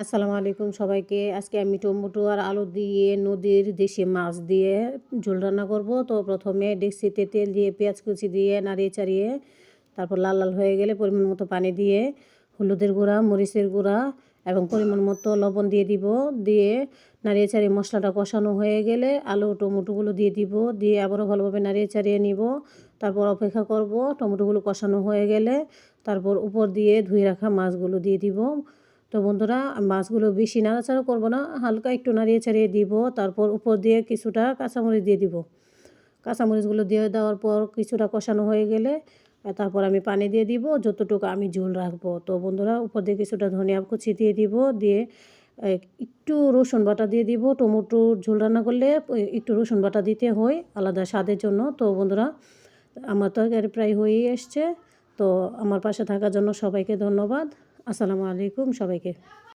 আসসালামু আলাইকুম সবাইকে। আজকে আমি টমেটো আর আলু দিয়ে নদীর দেশি মাছ দিয়ে ঝোল রান্না করব। তো প্রথমে ডেকচিতে তেল দিয়ে পেঁয়াজ কুচি দিয়ে নাড়িয়ে চাড়িয়ে তারপর লাল লাল হয়ে গেলে পরিমাণ মতো পানি দিয়ে হলুদের গুঁড়া, মরিচের গুঁড়া এবং পরিমাণ মতো লবণ দিয়ে দিব। দিয়ে নাড়িয়ে চাড়িয়ে মশলাটা কষানো হয়ে গেলে আলু টমেটোগুলো দিয়ে দিব। দিয়ে আবারও ভালোভাবে নাড়িয়ে চাড়িয়ে নিব। তারপর অপেক্ষা করব টমেটোগুলো কষানো হয়ে গেলে তারপর উপর দিয়ে ধুয়ে রাখা মাছগুলো দিয়ে দিব। তো বন্ধুরা, মাছগুলো বেশি নাড়াচাড়া করব না, হালকা একটু নাড়িয়ে চাড়িয়ে দিব। তারপর উপর দিয়ে কিছুটা কাঁচামরিচ দিয়ে দিব। কাঁচামরিচগুলো দিয়ে দেওয়ার পর কিছুটা কষানো হয়ে গেলে তারপর আমি পানি দিয়ে দিব যতটুকু আমি ঝোল রাখবো। তো বন্ধুরা, উপর দিয়ে কিছুটা ধনিয়া কুচি দিয়ে দিব। দিয়ে একটু রসুন বাটা দিয়ে দিব। টমেটোর ঝোল রান্না করলে একটু রসুন বাটা দিতে হয় আলাদা স্বাদের জন্য। তো বন্ধুরা, আমার তরকারি প্রায় হয়েই এসছে। তো আমার পাশে থাকার জন্য সবাইকে ধন্যবাদ। আসসালামু আলাইকুম সবাইকে।